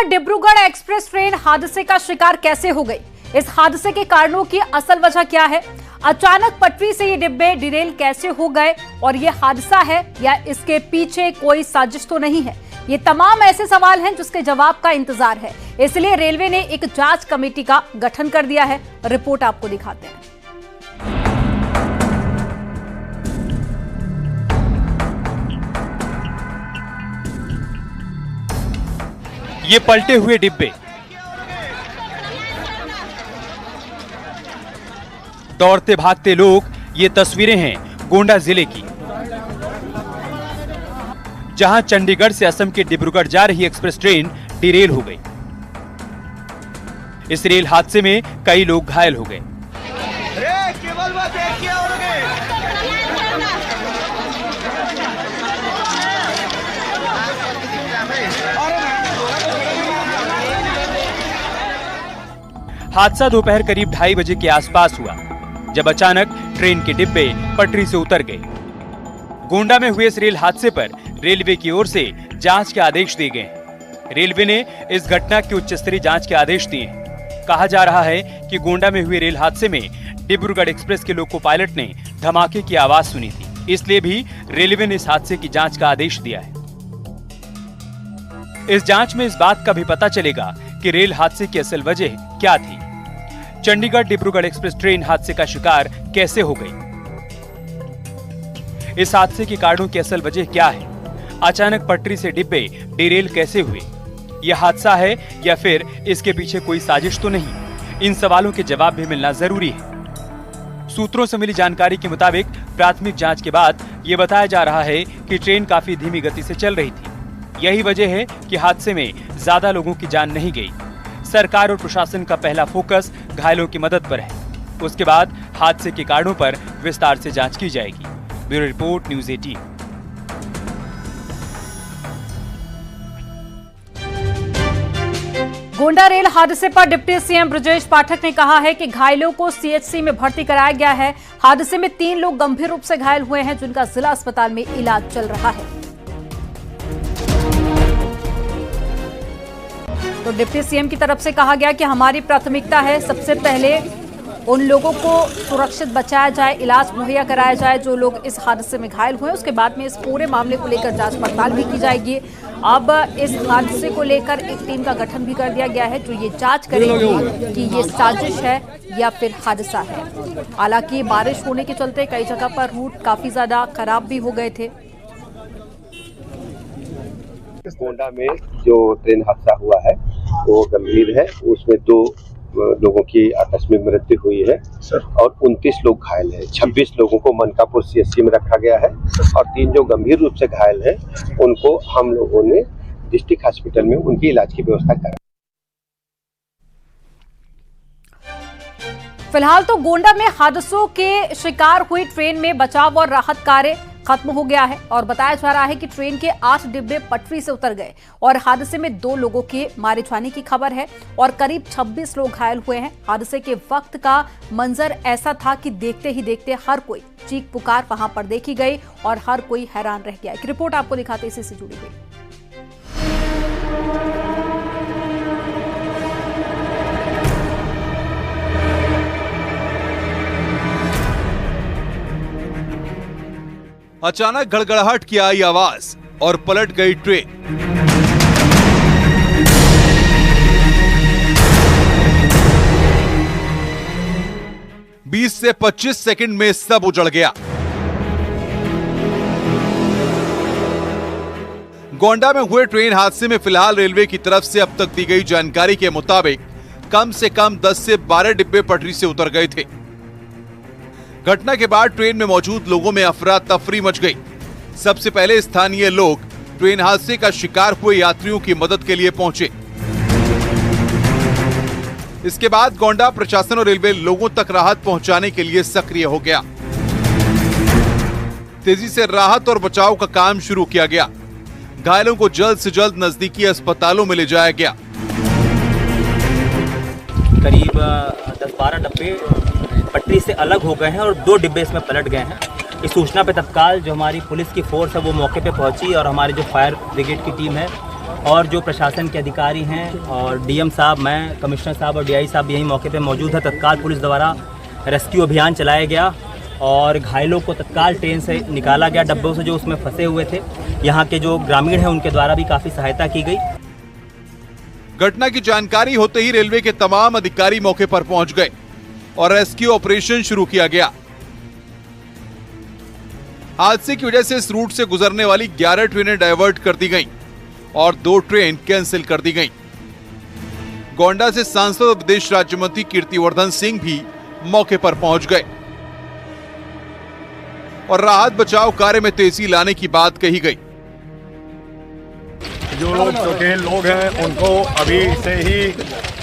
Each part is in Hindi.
चंडीगढ़ डिब्रूगढ़ एक्सप्रेस ट्रेन हादसे का शिकार कैसे हो गई? इस हादसे के कारणों की असल वजह क्या है? अचानक पटरी से ये डिब्बे डिरेल कैसे हो गए और ये हादसा है या इसके पीछे कोई साजिश तो नहीं है? ये तमाम ऐसे सवाल हैं जिसके जवाब का इंतजार है। इसलिए रेलवे ने एक जांच कमेटी का गठन कर दिया है। रिपोर्ट आपको दिखाते हैं। ये पलटे हुए डिब्बे, दौड़ते भागते लोग, ये तस्वीरें हैं गोंडा जिले की, जहां चंडीगढ़ से असम के डिब्रूगढ़ जा रही एक्सप्रेस ट्रेन डिरेल हो गई। इस रेल हादसे में कई लोग घायल हो गए। हादसा दोपहर करीब 2:30 बजे के आसपास हुआ, जब अचानक ट्रेन के डिब्बे पटरी से उतर गए। गोंडा में हुए इस रेल हादसे पर रेलवे की ओर से जांच के आदेश दिए गए हैं। रेलवे ने इस घटना की उच्च स्तरीय जांच के आदेश दिए हैं। कहा जा रहा है कि गोंडा में हुए रेल हादसे में डिब्रूगढ़ एक्सप्रेस के लोको पायलट ने धमाके की आवाज सुनी थी, इसलिए भी रेलवे ने इस हादसे की जांच का आदेश दिया है। इस जांच में इस बात का भी पता चलेगा कि रेल हादसे की असल वजह क्या थी। चंडीगढ़ डिब्रूगढ़ एक्सप्रेस ट्रेन हादसे का शिकार कैसे हो गई? इस हादसे के कारणों की असल वजह क्या है? अचानक पटरी से डिब्बे डिरेल कैसे हुए? यह हादसा है या फिर इसके पीछे कोई साजिश तो नहीं? इन सवालों के जवाब भी मिलना जरूरी है। सूत्रों से मिली जानकारी के मुताबिक प्राथमिक जांच के बाद यह बताया जा रहा है कि ट्रेन काफी धीमी गति से चल रही थी। यही वजह है कि हादसे में ज्यादा लोगों की जान नहीं गई। सरकार और प्रशासन का पहला फोकस घायलों की मदद पर है। उसके बाद हादसे के कारणों पर विस्तार से जांच की जाएगी। Bureau report, news 18। Gonda rail हादसे पर डिप्टी सीएम ब्रजेश पाठक ने कहा है कि घायलों को सीएचसी में भर्ती कराया गया है। हादसे में 3 लोग गंभीर रूप से घायल हुए हैं, जिनका जिला अस्पताल में इलाज चल रहा है। तो डिप्टी सीएम की तरफ से कहा गया कि हमारी प्राथमिकता है सबसे पहले उन लोगों को सुरक्षित बचाया जाए, इलाज मुहैया कराया जाए जो लोग इस हादसे में घायल हुए। उसके बाद में इस पूरे मामले को लेकर जांच पड़ताल भी की जाएगी। अब इस हादसे को लेकर एक टीम का गठन भी कर दिया गया है जो ये जांच करेगी कि ये साजिश है या फिर हादसा है। हालांकि बारिश होने के चलते कई जगह पर रूट काफी ज्यादा खराब भी हो गए थे। गोंडा में जो ट्रेन हादसा हुआ है वो गंभीर है। उसमें 2 लोगों की आकस्मिक मृत्यु हुई है और 29 लोग घायल हैं। 26 लोगों को मनकापुर सीएचसी में रखा गया है और 3 जो गंभीर रूप से घायल हैं उनको हम लोगों ने डिस्ट्रिक्ट हॉस्पिटल में उनकी इलाज की व्यवस्था करा। फिलहाल तो गोंडा में हादसों के शिकार हुई ट्रेन में बचाव और राहत कार्य खत्म हो गया है और बताया जा रहा है कि ट्रेन के 8 डिब्बे पटरी से उतर गए और हादसे में 2 लोगों के मारे जाने की खबर है और करीब 26 लोग घायल हुए हैं। हादसे के वक्त का मंजर ऐसा था कि देखते ही देखते हर कोई चीख पुकार वहां पर देखी गई और हर कोई हैरान रह गया। एक रिपोर्ट आपको दिखाते इसी से जुड़ी हुई। अचानक गड़गड़ाहट की आई आवाज और पलट गई ट्रेन। बीस से 25 सेकंड में सब उजड़ गया। गोंडा में हुए ट्रेन हादसे में फिलहाल रेलवे की तरफ से अब तक दी गई जानकारी के मुताबिक कम से कम 10 से 12 डिब्बे पटरी से उतर गए थे। घटना के बाद ट्रेन में मौजूद लोगों में अफरा तफरी मच गई। सबसे पहले स्थानीय लोग ट्रेन हादसे का शिकार हुए यात्रियों की मदद के लिए पहुंचे। इसके बाद गोंडा प्रशासन और रेलवे लोगों तक राहत पहुंचाने के लिए सक्रिय हो गया। तेजी से राहत और बचाव का काम शुरू किया गया। घायलों को जल्द से जल्द नजदीकी अस्पतालों में ले जाया गया। करीब 10-12 डब्बे पटरी से अलग हो गए हैं और 2 डिब्बे इसमें पलट गए हैं। इस सूचना पे तत्काल जो हमारी पुलिस की फोर्स है वो मौके पे पहुंची और हमारी जो फायर ब्रिगेड की टीम है और जो प्रशासन के अधिकारी हैं और डीएम साहब, मैं, कमिश्नर साहब और डीआई साहब यही मौके पे मौजूद है। तत्काल पुलिस द्वारा रेस्क्यू अभियान चलाया गया और घायलों को तत्काल ट्रेन से निकाला गया, डब्बों से जो उसमें फंसे हुए थे। यहाँ के जो ग्रामीण हैं उनके द्वारा भी काफ़ी सहायता की गई। घटना की जानकारी होते ही रेलवे के तमाम अधिकारी मौके पर पहुंच गए और रेस्क्यू ऑपरेशन शुरू किया गया। हादसे की वजह से इस रूट से गुजरने वाली 11 ट्रेनें डायवर्ट कर दी गईं और 2 ट्रेन कैंसिल कर दी गईं। गोंडा से सांसद और विदेश राज्य मंत्री कीर्तिवर्धन सिंह भी मौके पर पहुंच गए और राहत बचाव कार्य में तेजी लाने की बात कही गई। जो लोग चोटिल लोग हैं उनको अभी से ही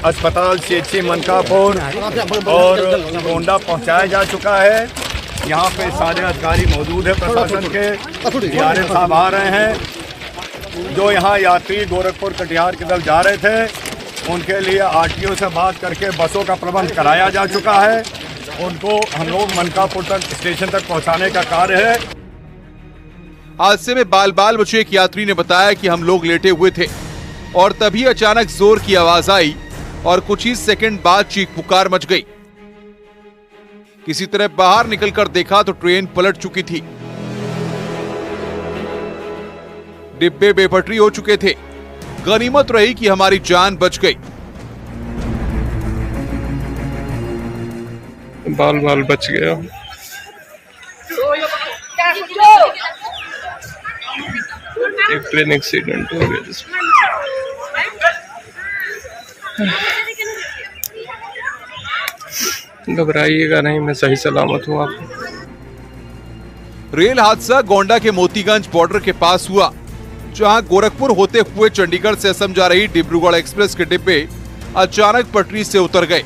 अस्पताल CHC मनकापुर और गोंडा पहुंचाया जा चुका है। यहाँ पे सारे अधिकारी मौजूद हैं प्रशासन के। DRM साहब आ रहे हैं। जो यहाँ यात्री गोरखपुर कटिहार की तरफ जा रहे थे उनके लिए RTO से बात करके बसों का प्रबंध कराया जा चुका है। उनको हम लोग मनकापुर तक स्टेशन तक पहुँचाने का कार्य है। हादसे में बाल बाल बचे एक यात्री ने बताया कि हम लोग लेटे हुए थे और तभी अचानक जोर की आवाज आई और कुछ ही सेकंड बाद चीख पुकार मच गई। किसी तरह बाहर निकलकर देखा तो ट्रेन पलट चुकी थी। डिब्बे बेपटरी हो चुके थे। गनीमत रही कि हमारी जान बच गई। बाल बाल बच गया। एक ट्रेन एक्सीडेंट हो गया जिसमें घबराइएगा नहीं, मैं सही सलामत हूँ। आप रेल हादसा गोंडा के मोतीगंज बॉर्डर के पास हुआ, जहां गोरखपुर होते हुए चंडीगढ़ से असम जा रही डिब्रूगढ़ एक्सप्रेस के डिब्बे अचानक पटरी से उतर गए।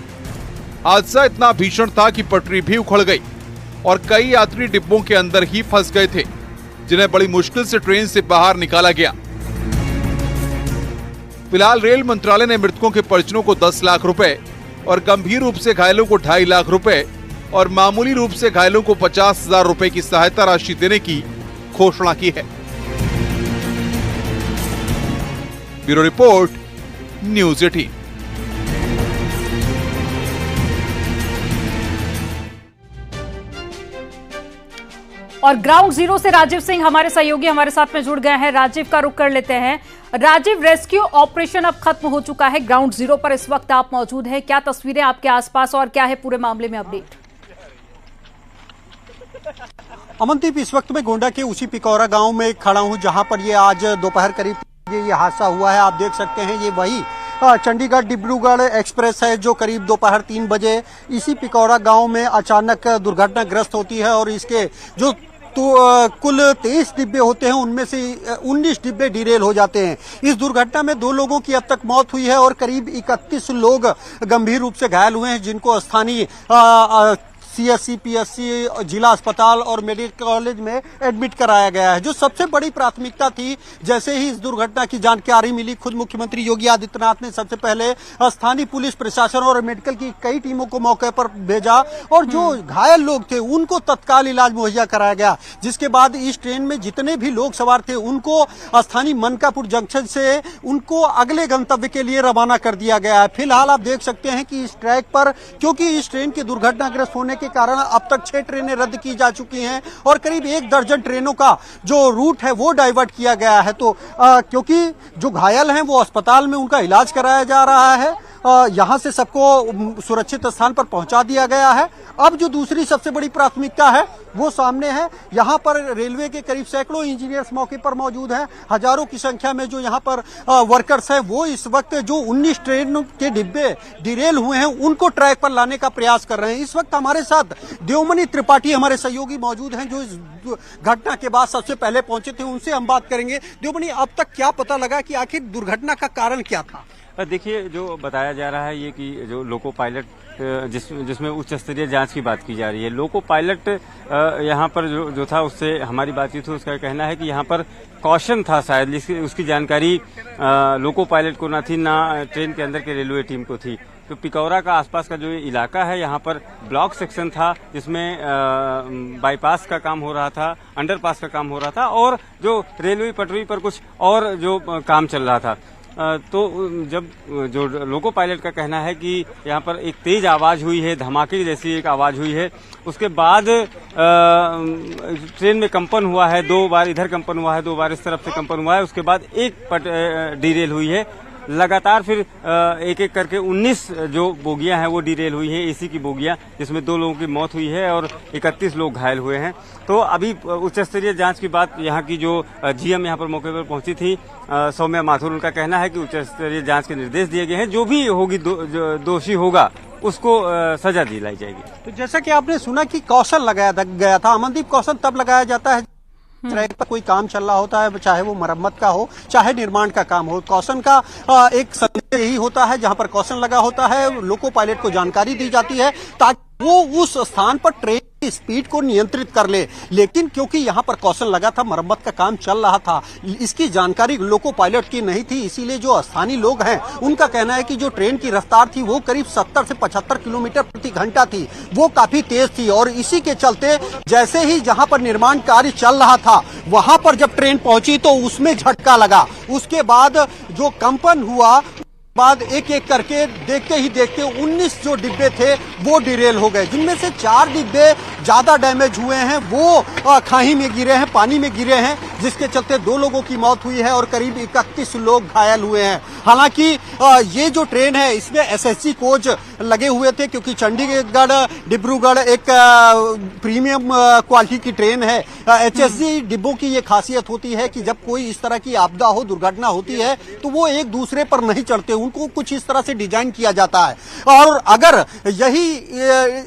हादसा इतना भीषण था कि पटरी भी उखड़ गई और कई यात्री डिब्बों के अंदर ही फंस गए थे, जिन्हें बड़ी मुश्किल से ट्रेन से बाहर निकाला गया। फिलहाल रेल मंत्रालय ने मृतकों के परिजनों को 10 लाख रुपए और गंभीर रूप से घायलों को 2.5 लाख रुपए और मामूली रूप से घायलों को 50,000 रुपए की सहायता राशि देने की घोषणा की है। Bureau report, news 18। और ग्राउंड जीरो से राजीव सिंह हमारे सहयोगी हमारे साथ में जुड़ गए हैं। राजीव का रुख कर लेते हैं। राजीव, रेस्क्यू ऑपरेशन अब खत्म हो चुका है, ग्राउंड जीरो पर इस वक्त आप मौजूद हैं। क्या तस्वीरें आपके आसपास और क्या है पूरे मामले में अपडेट? अमनदीप, इस वक्त मैं गोंडा के उसी पिकौरा गांव में खड़ा हूं जहां पर ये आज दोपहर करीब ये हादसा हुआ है। आप देख सकते हैं ये वही चंडीगढ़ डिब्रूगढ़ एक्सप्रेस है जो करीब दोपहर 3 बजे इसी पिकौरा गांव में अचानक दुर्घटनाग्रस्त होती है और इसके जो कुल 23 डिब्बे होते हैं उनमें से 19 डिब्बे डिरेल हो जाते हैं। इस दुर्घटना में 2 लोगों की अब तक मौत हुई है और करीब 31 लोग गंभीर रूप से घायल हुए हैं, जिनको स्थानीय CSC, PSC, जिला अस्पताल और मेडिकल कॉलेज में एडमिट कराया गया है। जो सबसे बड़ी प्राथमिकता थी, जैसे ही इस दुर्घटना की जानकारी मिली, खुद मुख्यमंत्री योगी आदित्यनाथ ने सबसे पहले स्थानीय पुलिस प्रशासन और मेडिकल की कई टीमों को मौके पर भेजा और जो घायल लोग थे उनको तत्काल इलाज मुहैया कराया गया। जिसके बाद इस ट्रेन में जितने भी लोग सवार थे उनको स्थानीय मनकापुर जंक्शन से उनको अगले गंतव्य के लिए रवाना कर दिया गया है। फिलहाल आप देख सकते हैं कि इस ट्रैक पर, क्योंकि इस ट्रेन के दुर्घटनाग्रस्त होने के कारण अब तक 6 ट्रेनें रद्द की जा चुकी हैं और करीब 1 दर्जन ट्रेनों का जो रूट है वो डाइवर्ट किया गया है। तो क्योंकि जो घायल हैं वो अस्पताल में उनका इलाज कराया जा रहा है, यहां से सबको सुरक्षित स्थान पर पहुंचा दिया गया है। अब जो दूसरी सबसे बड़ी प्राथमिकता है वो सामने है। यहां पर रेलवे के करीब सैकड़ों इंजीनियर्स मौके पर मौजूद हैं। हजारों की संख्या में जो यहां पर वर्कर्स हैं वो इस वक्त जो 19 ट्रेन के डिब्बे डिरेल हुए हैं उनको ट्रैक पर लाने का प्रयास कर रहे हैं। इस वक्त हमारे साथ देवमणि त्रिपाठी हमारे सहयोगी मौजूद हैं जो इस घटना के बाद सबसे पहले पहुंचे थे, उनसे हम बात करेंगे। देवमणि, अब तक क्या पता लगा कि आखिर दुर्घटना का कारण क्या था? देखिए, जो बताया जा रहा है ये कि जो लोको पायलट जिसमें उच्च स्तरीय जांच की बात की जा रही है, लोको पायलट यहाँ पर जो था उससे हमारी बातचीत हुई, उसका कहना है कि यहाँ पर कॉशन था शायद, उसकी जानकारी लोको पायलट को ना थी, ना ट्रेन के अंदर के रेलवे टीम को थी। तो पिकौरा का आसपास का जो इलाका है यहाँ पर ब्लॉक सेक्शन था जिसमें बाईपास का काम हो रहा था, अंडरपास का काम हो रहा था और जो रेलवे पटरी पर कुछ और जो काम चल रहा था। तो जब जो लोको पायलट का कहना है कि यहाँ पर एक तेज आवाज हुई है, धमाके जैसी एक आवाज हुई है, उसके बाद ट्रेन में कंपन हुआ है, 2 बार इधर कंपन हुआ है, 2 बार इस तरफ से कंपन हुआ है, उसके बाद एक डीरेल हुई है। लगातार फिर एक एक करके 19 जो बोगियां हैं वो डीरेल हुई हैं, एसी की बोगियां, जिसमें 2 लोगों की मौत हुई है और 31 लोग घायल हुए हैं। तो अभी उच्च स्तरीय जांच की बात यहाँ की जो जीएम यहाँ पर मौके पर पहुंची थी सौम्या माथुर, उनका कहना है कि उच्च स्तरीय जांच के निर्देश दिए गए हैं, जो भी होगी दोषी होगा उसको सजा दिलाई जाएगी। तो जैसा कि आपने सुना कि कौशल लगाया गया था, अमनदीप, कौशल तब लगाया जाता है ट्रैक पर कोई काम चल रहा होता है, चाहे वो मरम्मत का हो चाहे निर्माण का काम हो। कौशन का एक संदेश यही होता है, जहां पर कौशन लगा होता है लोको पायलट को जानकारी दी जाती है ताकि वो उस स्थान पर ट्रेन की स्पीड को नियंत्रित कर ले। लेकिन क्योंकि यहाँ पर कौशल लगा था, मरम्मत का काम चल रहा था, इसकी जानकारी लोको पायलट की नहीं थी, इसीलिए जो स्थानीय लोग हैं उनका कहना है कि जो ट्रेन की रफ्तार थी वो करीब 70 से 75 किलोमीटर प्रति घंटा थी, वो काफी तेज थी। और इसी के चलते जैसे ही जहां पर निर्माण कार्य चल रहा था वहां पर जब ट्रेन पहुंची तो उसमें झटका लगा। उसके बाद जो कंपन हुआ, बाद एक एक करके देखते ही देखते 19 जो डिब्बे थे वो डिरेल हो गए, जिनमें से 4 डिब्बे ज्यादा डैमेज हुए हैं, वो खाई में गिरे हैं, पानी में गिरे हैं, जिसके चलते 2 लोगों की मौत हुई है और करीब 31 लोग घायल हुए हैं। हालांकि ये जो ट्रेन है इसमें एसएसजी कोच लगे हुए थे, क्योंकि चंडीगढ़ डिब्रूगढ़ एक प्रीमियम क्वालिटी की ट्रेन है। एचएसजी डिब्बों की ये खासियत होती है कि जब कोई इस तरह की आपदा हो, दुर्घटना होती है, तो वो एक दूसरे पर नहीं चढ़ते, उनको कुछ इस तरह से डिजाइन किया जाता है। और अगर यही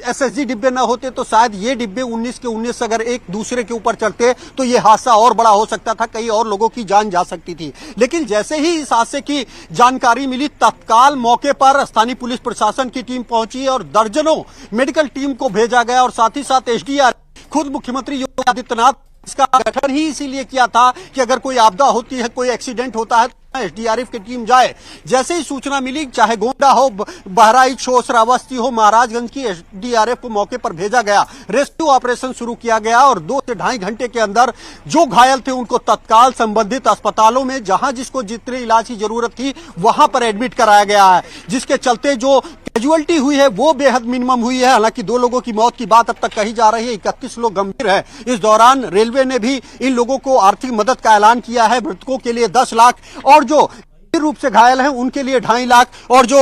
एसएसजी डिब्बे न होते तो शायद ये डिब्बे 19 के 19 अगर एक दूसरे के ऊपर चढ़ते तो ये हादसा और बड़ा हो सकता था, कई और लोगों की जान जा सकती थी। लेकिन जैसे ही इस हादसे की जानकारी मिली, तत्काल मौके पर स्थानीय पुलिस प्रशासन की टीम पहुंची और दर्जनों मेडिकल टीम को भेजा गया और साथ ही साथ एसडीआरएफ, खुद मुख्यमंत्री योगी आदित्यनाथ इसका गठन ही इसीलिए किया था कि अगर कोई आपदा होती है, कोई एक्सीडेंट होता है, एसडीआरएफ की टीम जाए। जैसे ही सूचना मिली, चाहे गोंडा हो, बहराइच हो, श्रावस्ती हो, महाराजगंज की एसडीआरएफ को मौके पर भेजा गया, रेस्क्यू ऑपरेशन शुरू किया गया और 2 से ढाई घंटे के अंदर जो घायल थे उनको तत्काल संबंधित अस्पतालों में, जहां जिसको जितने इलाज की जरूरत थी वहां पर एडमिट कराया गया है, जिसके चलते जो कैजुअलिटी हुई है वो बेहद मिनिमम हुई है। हालांकि 2 लोगों की मौत की बात अब तक कही जा रही है, 31 लोग गंभीर है। इस दौरान रेलवे ने भी इन लोगों को आर्थिक मदद का ऐलान किया है, मृतकों के लिए 10 लाख और जो रूप से घायल हैं उनके लिए 2.5 लाख और जो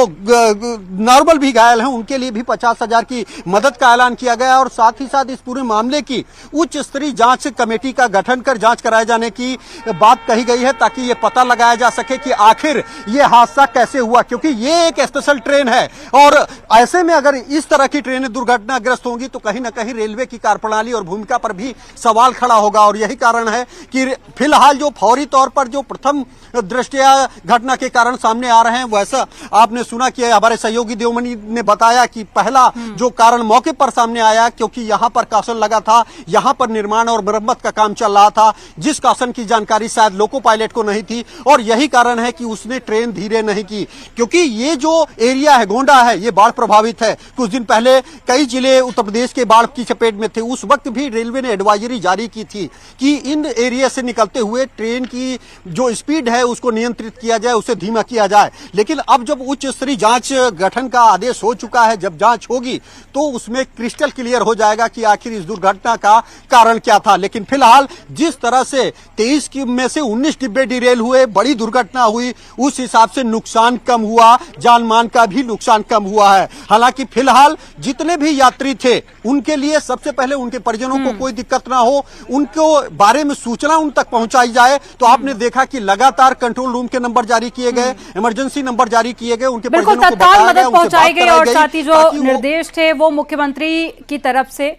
नॉर्मल भी घायल हैं उनके लिए भी 50,000 की मदद का ऐलान किया गया। और साथ ही साथ इस पूरे मामले की उच्च स्तरीय जांच कमेटी का गठन कर जांच कराए जाने की बात कही गई है, ताकि ये पता लगाया जा सके कि आखिर ये हादसा कैसे हुआ, क्योंकि ये एक स्पेशल ट्रेन है और ऐसे में अगर इस तरह की ट्रेनें दुर्घटनाग्रस्त होंगी तो कहीं ना कहीं रेलवे की कार्यप्रणाली और भूमिका पर भी सवाल खड़ा होगा। और यही कारण है कि फिलहाल जो फौरी तौर पर जो प्रथम दृष्टया घटना के कारण सामने आ रहे हैं, वैसा आपने सुना कि हमारे सहयोगी देवमणि ने बताया कि पहला जो कारण मौके पर सामने आया, क्योंकि यहां पर कौशल लगा था, यहां पर निर्माण और मरम्मत का काम चल रहा था, जिस कौशल की जानकारी शायद लोको पायलट को नहीं थी और यही कारण है कि उसने ट्रेन धीरे नहीं की। क्योंकि ये जो एरिया है, गोंडा है, ये बाढ़ प्रभावित है। कुछ दिन पहले कई जिले उत्तर प्रदेश के बाढ़ की चपेट में थे, उस वक्त भी रेलवे ने एडवाइजरी जारी की थी कि इन एरिया से निकलते हुए ट्रेन की जो स्पीड है उसको नियंत्रित किया जाए, उसे धीमा किया जाए। लेकिन अब जब उच्च स्तरीय जांच गठन का आदेश हो चुका है, जब जांच होगी तो उसमें क्रिस्टल क्लियर हो जाएगा कि आखिर इस दुर्घटना का कारण क्या था। लेकिन फिलहाल जिस तरह से 23 में से 19 डिब्बे डिरेल हुए, बड़ी दुर्घटना हुई, उस हिसाब से नुकसान कम हुआ, जान मान का भी नुकसान कम हुआ है। हालांकि फिलहाल जितने भी यात्री थे उनके लिए सबसे पहले उनके परिजनों को कोई दिक्कत ना हो, उनको बारे में सूचना उन तक पहुंचाई जाए। तो आपने देखा कि लगातार कंट्रोल रूम के नंबर जारी किए गए, इमरजेंसी नंबर जारी किए गए, उनके बिल्कुल तत्काल मदद पहुंचाई गई और साथ ही जो निर्देश थे वो मुख्यमंत्री की तरफ से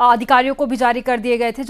अधिकारियों को भी जारी कर दिए गए थे।